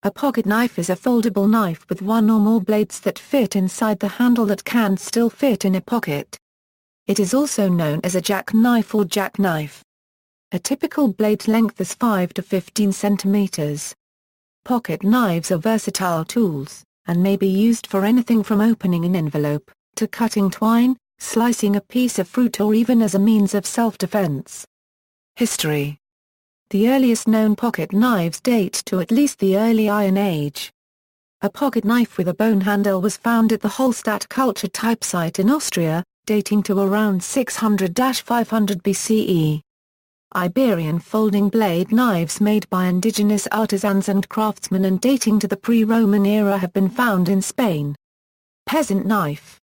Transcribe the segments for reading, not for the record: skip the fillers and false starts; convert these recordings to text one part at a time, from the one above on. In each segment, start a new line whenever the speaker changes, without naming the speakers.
A pocket knife is a foldable knife with one or more blades that fit inside the handle that can still fit in a pocket. It is also known as a jackknife or jackknife. A typical blade length is 5 to 15 centimeters. Pocket knives are versatile tools, and may be used for anything from opening an envelope, to cutting twine, slicing a piece of fruit, or even as a means of self-defense. History. The earliest known pocket knives date to at least the early Iron Age. A pocket knife with a bone handle was found at the Hallstatt culture type site in Austria, dating to around 600–500 BCE. Iberian folding blade knives made by indigenous artisans and craftsmen and dating to the pre-Roman era have been found in Spain. Peasant knife.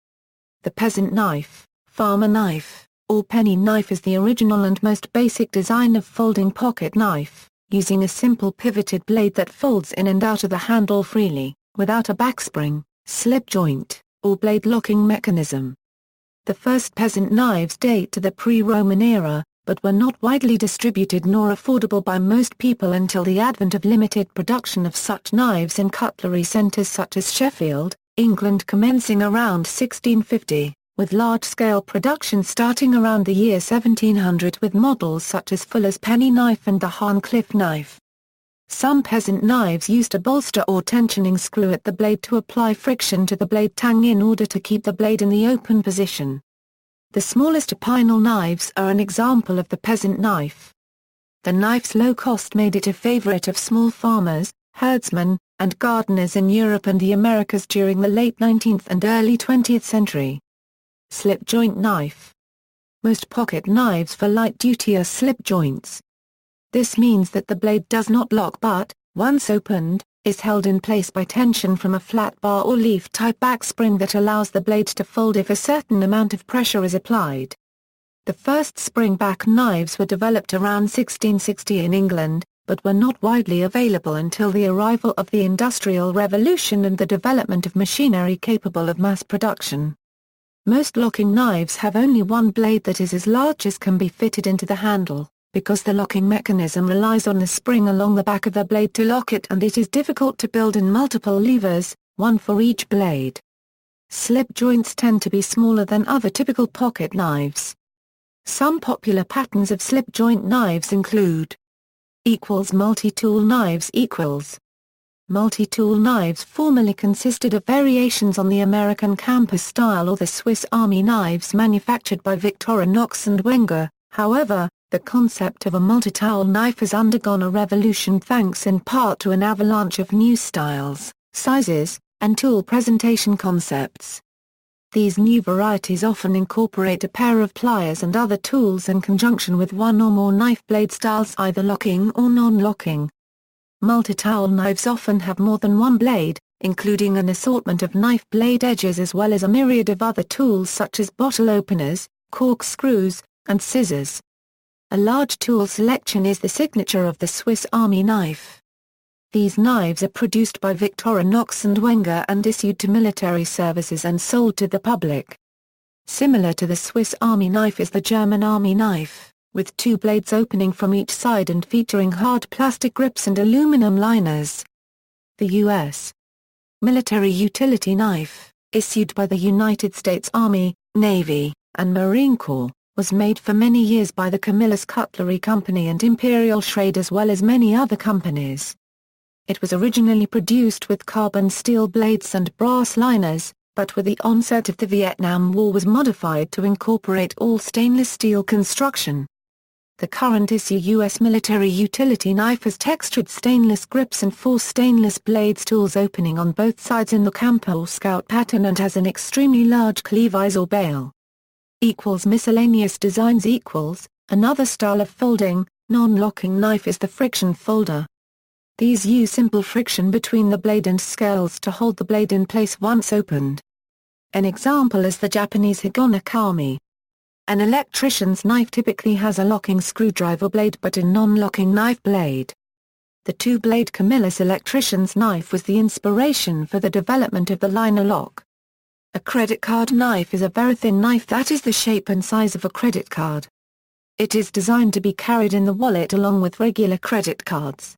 The peasant knife, farmer knife, or penny knife is the original and most basic design of folding pocket knife, using a simple pivoted blade that folds in and out of the handle freely, without a backspring, slip joint, or blade locking mechanism. The first peasant knives date to the pre-Roman era, but were not widely distributed nor affordable by most people until the advent of limited production of such knives in cutlery centres such as Sheffield, England, commencing around 1650. With large-scale production starting around the year 1700 with models such as Fuller's penny knife and the Harncliffe knife. Some peasant knives used a bolster or tensioning screw at the blade to apply friction to the blade tang in order to keep the blade in the open position. The smallest opinel knives are an example of the peasant knife. The knife's low cost made it a favorite of small farmers, herdsmen, and gardeners in Europe and the Americas during the late 19th and early 20th century. Slip joint knife. Most pocket knives for light duty are slip joints. This means that the blade does not lock but, once opened, is held in place by tension from a flat bar or leaf-type backspring that allows the blade to fold if a certain amount of pressure is applied. The first spring-back knives were developed around 1660 in England, but were not widely available until the arrival of the Industrial Revolution and the development of machinery capable of mass production. Most locking knives have only one blade that is as large as can be fitted into the handle, because the locking mechanism relies on the spring along the back of the blade to lock it, and it is difficult to build in multiple levers, one for each blade. Slip joints tend to be smaller than other typical pocket knives. Some popular patterns of slip joint knives include multi-tool knives. Multi-tool knives formerly consisted of variations on the American campus style or the Swiss Army knives manufactured by Victorinox and Wenger. However, the concept of a multi-tool knife has undergone a revolution thanks in part to an avalanche of new styles, sizes, and tool presentation concepts. These new varieties often incorporate a pair of pliers and other tools in conjunction with one or more knife blade styles, either locking or non-locking. Multi-tool knives often have more than one blade, including an assortment of knife blade edges as well as a myriad of other tools such as bottle openers, corkscrews, and scissors. A large tool selection is the signature of the Swiss Army knife. These knives are produced by Victorinox and Wenger and issued to military services and sold to the public. Similar to the Swiss Army knife is the German Army knife, with two blades opening from each side and featuring hard plastic grips and aluminum liners. The U.S. military utility knife, issued by the United States Army, Navy, and Marine Corps, was made for many years by the Camillus Cutlery Company and Imperial Schrade as well as many other companies. It was originally produced with carbon steel blades and brass liners, but with the onset of the Vietnam War was modified to incorporate all stainless steel construction. The current issue U.S. military utility knife has textured stainless grips and 4 stainless blades tools opening on both sides in the camper or scout pattern and has an extremely large clevis or bail. Miscellaneous designs. Another style of folding, non-locking knife is the friction folder. These use simple friction between the blade and scales to hold the blade in place once opened. An example is the Japanese Higonakami. An electrician's knife typically has a locking screwdriver blade but a non-locking knife blade. The two-blade Camillus electrician's knife was the inspiration for the development of the liner lock. A credit card knife is a very thin knife that is the shape and size of a credit card. It is designed to be carried in the wallet along with regular credit cards.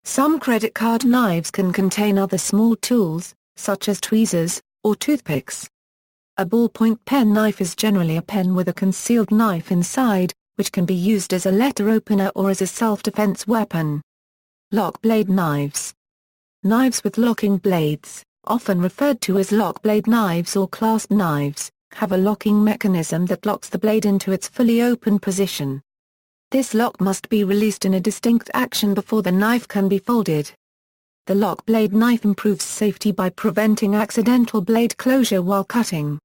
Some credit card knives can contain other small tools, such as tweezers, or toothpicks. A ballpoint pen knife is generally a pen with a concealed knife inside, which can be used as a letter opener or as a self-defense weapon. Lock blade knives. Knives with locking blades, often referred to as lock blade knives or clasp knives, have a locking mechanism that locks the blade into its fully open position. This lock must be released in a distinct action before the knife can be folded. The lock blade knife improves safety by preventing accidental blade closure while cutting.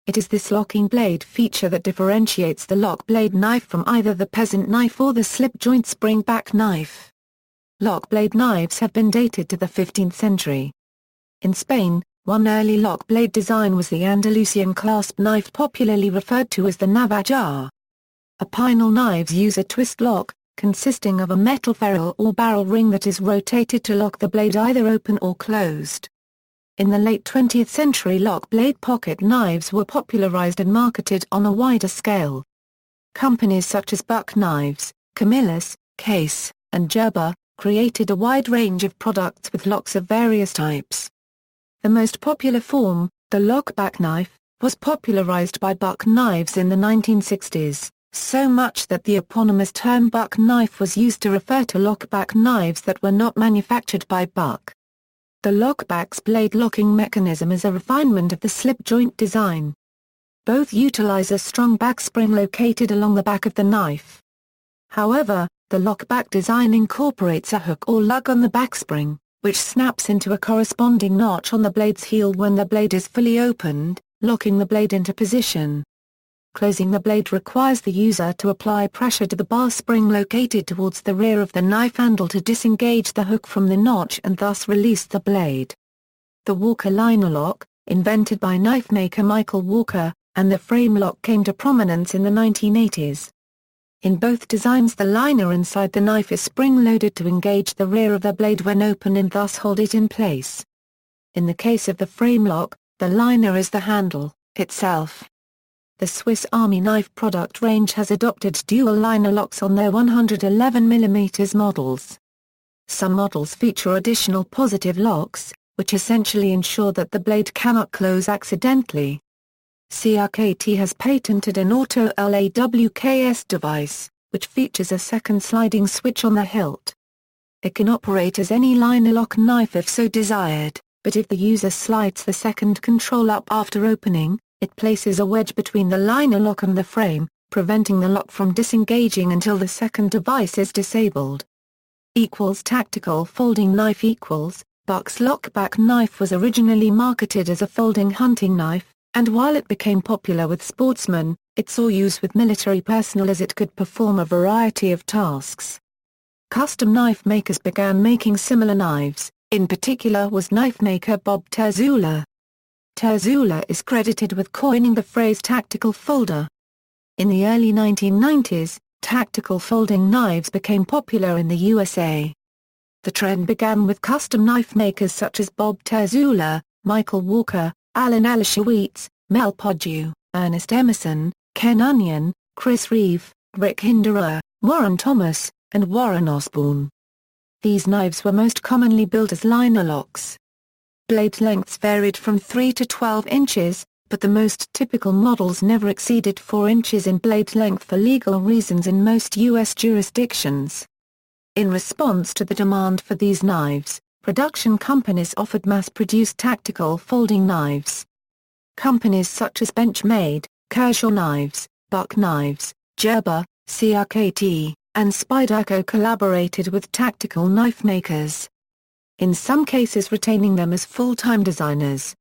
It is this locking blade feature that differentiates the lock blade knife from either the peasant knife or the slip-joint spring-back knife. Lock blade knives have been dated to the 15th century. In Spain, one early lock blade design was the Andalusian clasp knife, popularly referred to as the navaja. Opinel knives use a twist lock, consisting of a metal ferrule or barrel ring that is rotated to lock the blade either open or closed. In the late 20th century, lock blade pocket knives were popularized and marketed on a wider scale. Companies such as Buck Knives, Camillus, Case, and Gerber created a wide range of products with locks of various types. The most popular form, the lockback knife, was popularized by Buck Knives in the 1960s. So much that the eponymous term Buck knife was used to refer to lockback knives that were not manufactured by Buck. The lockback's blade locking mechanism is a refinement of the slip-joint design. Both utilize a strong backspring located along the back of the knife. However, the lockback design incorporates a hook or lug on the backspring, which snaps into a corresponding notch on the blade's heel when the blade is fully opened, locking the blade into position. Closing the blade requires the user to apply pressure to the bar spring located towards the rear of the knife handle to disengage the hook from the notch and thus release the blade. The Walker liner lock, invented by knife maker Michael Walker, and the frame lock came to prominence in the 1980s. In both designs, the liner inside the knife is spring-loaded to engage the rear of the blade when open and thus hold it in place. In the case of the frame lock, the liner is the handle itself. The Swiss Army knife product range has adopted dual liner locks on their 111mm models. Some models feature additional positive locks, which essentially ensure that the blade cannot close accidentally. CRKT has patented an auto LAWKS device, which features a second sliding switch on the hilt. It can operate as any liner lock knife if so desired, but if the user slides the second control up after opening, it places a wedge between the liner lock and the frame, preventing the lock from disengaging until the second device is disabled. Tactical folding knife. Buck's lockback knife was originally marketed as a folding hunting knife, and while it became popular with sportsmen, it saw use with military personnel as it could perform a variety of tasks. Custom knife makers began making similar knives, in particular was knife maker Bob Terzula. Terzula is credited with coining the phrase tactical folder. In the early 1990s, tactical folding knives became popular in the USA. The trend began with custom knife makers such as Bob Terzula, Michael Walker, Alan Elishewitz, Mel Podew, Ernest Emerson, Ken Onion, Chris Reeve, Rick Hinderer, Warren Thomas, and Warren Osborne. These knives were most commonly built as liner locks. Blade lengths varied from 3 to 12 inches, but the most typical models never exceeded 4 inches in blade length for legal reasons in most U.S. jurisdictions. In response to the demand for these knives, production companies offered mass-produced tactical folding knives. Companies such as Benchmade, Kershaw Knives, Buck Knives, Gerber, CRKT, and Spyderco collaborated with tactical knife makers, in some cases retaining them as full-time designers.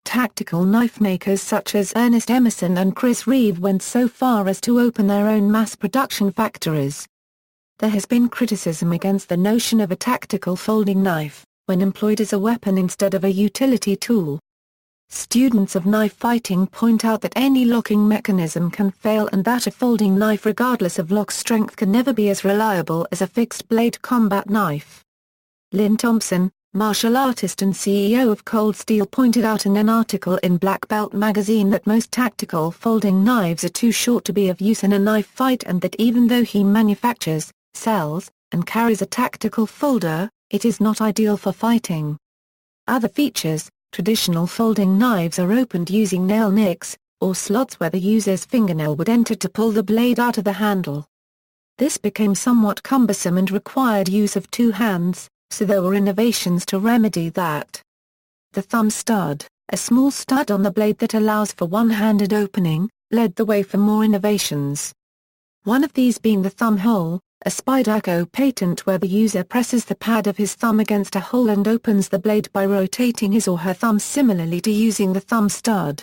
Tactical knife makers such as Ernest Emerson and Chris Reeve went so far as to open their own mass production factories. There has been criticism against the notion of a tactical folding knife, when employed as a weapon instead of a utility tool. Students of knife fighting point out that any locking mechanism can fail and that a folding knife regardless of lock strength can never be as reliable as a fixed-blade combat knife. Lynn Thompson, martial artist and CEO of Cold Steel, pointed out in an article in Black Belt magazine that most tactical folding knives are too short to be of use in a knife fight and that even though he manufactures, sells, and carries a tactical folder, It is not ideal for fighting. Other features: traditional folding knives are opened using nail nicks, or slots where the user's fingernail would enter to pull the blade out of the handle. This became somewhat cumbersome and required use of two hands, so there were innovations to remedy that. The thumb stud, a small stud on the blade that allows for one-handed opening, led the way for more innovations. One of these being the thumb hole, a Spyderco patent where the user presses the pad of his thumb against a hole and opens the blade by rotating his or her thumb similarly to using the thumb stud.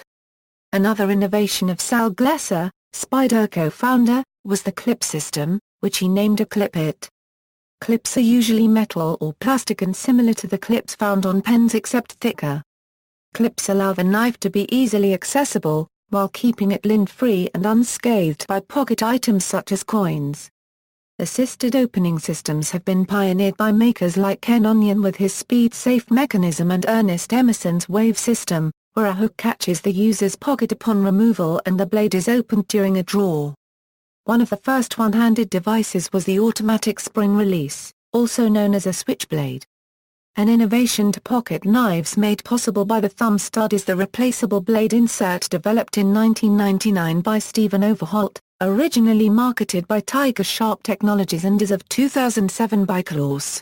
Another innovation of Sal Glesser, Spyderco founder, was the clip system, which he named a clip-it. Clips are usually metal or plastic and similar to the clips found on pens except thicker. Clips allow the knife to be easily accessible, while keeping it lint-free and unscathed by pocket items such as coins. Assisted opening systems have been pioneered by makers like Ken Onion with his speed-safe mechanism and Ernest Emerson's wave system, where a hook catches the user's pocket upon removal and the blade is opened during a draw. One of the first one-handed devices was the automatic spring release, also known as a switchblade. An innovation to pocket knives made possible by the thumb stud is the replaceable blade insert developed in 1999 by Stephen Overholt, originally marketed by Tiger Sharp Technologies and as of 2007 by Claus.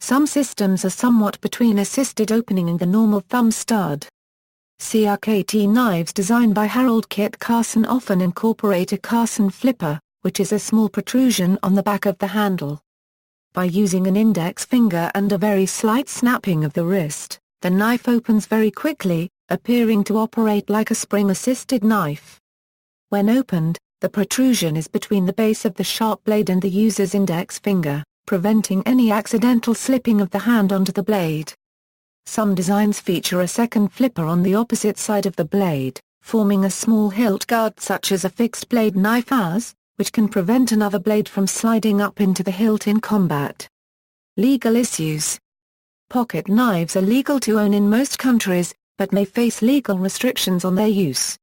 Some systems are somewhat between assisted opening and the normal thumb stud. CRKT knives designed by Harold Kit Carson often incorporate a Carson Flipper, which is a small protrusion on the back of the handle. By using an index finger and a very slight snapping of the wrist, the knife opens very quickly, appearing to operate like a spring-assisted knife. When opened, the protrusion is between the base of the sharp blade and the user's index finger, preventing any accidental slipping of the hand onto the blade. Some designs feature a second flipper on the opposite side of the blade, forming a small hilt guard such as a fixed-blade knife has, which can prevent another blade from sliding up into the hilt in combat. Legal issues. Pocket knives are legal to own in most countries, but may face legal restrictions on their use.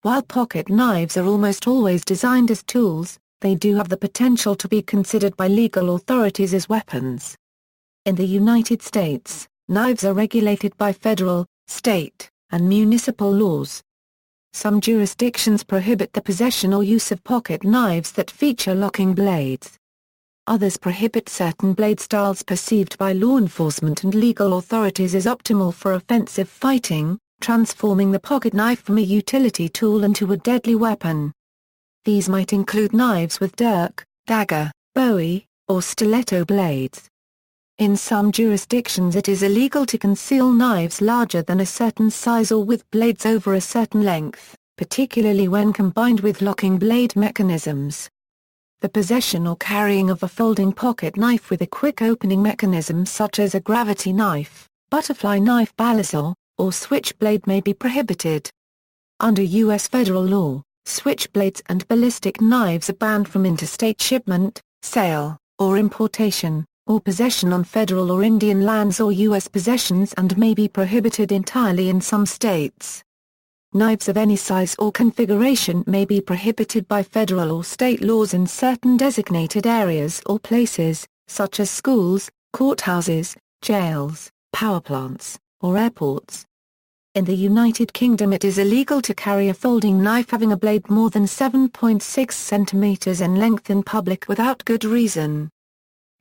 While pocket knives are almost always designed as tools, they do have the potential to be considered by legal authorities as weapons. In the United States, knives are regulated by federal, state, and municipal laws. Some jurisdictions prohibit the possession or use of pocket knives that feature locking blades. Others prohibit certain blade styles perceived by law enforcement and legal authorities as optimal for offensive fighting, transforming the pocket knife from a utility tool into a deadly weapon. These might include knives with dirk, dagger, bowie, or stiletto blades. In some jurisdictions it is illegal to conceal knives larger than a certain size or with blades over a certain length, particularly when combined with locking blade mechanisms. The possession or carrying of a folding pocket knife with a quick opening mechanism such as a gravity knife, butterfly knife balisor, or switchblade may be prohibited. Under U.S. federal law, switchblades and ballistic knives are banned from interstate shipment, sale, or importation, or possession on federal or Indian lands or U.S. possessions and may be prohibited entirely in some states. Knives of any size or configuration may be prohibited by federal or state laws in certain designated areas or places, such as schools, courthouses, jails, power plants, or airports. In the United Kingdom it is illegal to carry a folding knife having a blade more than 7.6 centimetres in length in public without good reason.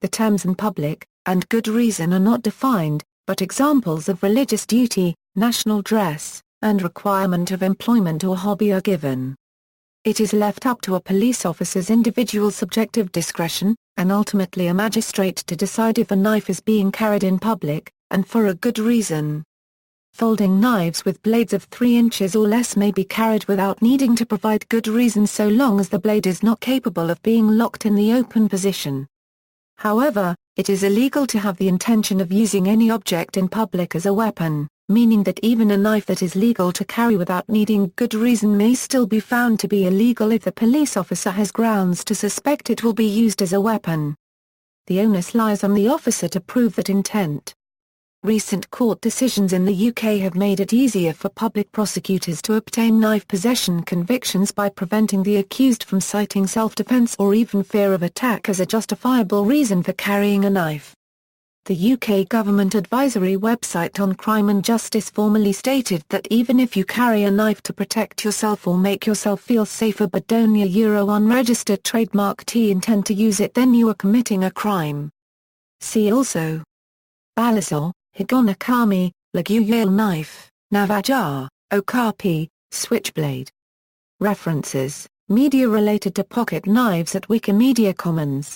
The terms "in public" and "good reason" are not defined, but examples of religious duty, national dress, and requirement of employment or hobby are given. It is left up to a police officer's individual subjective discretion, and ultimately a magistrate to decide if a knife is being carried in public, and for a good reason. Folding knives with blades of 3 inches or less may be carried without needing to provide good reason so long as the blade is not capable of being locked in the open position. However, it is illegal to have the intention of using any object in public as a weapon, meaning that even a knife that is legal to carry without needing good reason may still be found to be illegal if the police officer has grounds to suspect it will be used as a weapon. The onus lies on the officer to prove that intent. Recent court decisions in the UK have made it easier for public prosecutors to obtain knife possession convictions by preventing the accused from citing self-defense or even fear of attack as a justifiable reason for carrying a knife. The UK government advisory website on crime and justice formally stated that even if you carry a knife to protect yourself or make yourself feel safer but don't unregistered trademark intend to use it, then you are committing a crime. See also: Balisol, Higonakami, Laguiole knife, Navajar, Okapi, Switchblade. References: Media related to pocket knives at Wikimedia Commons.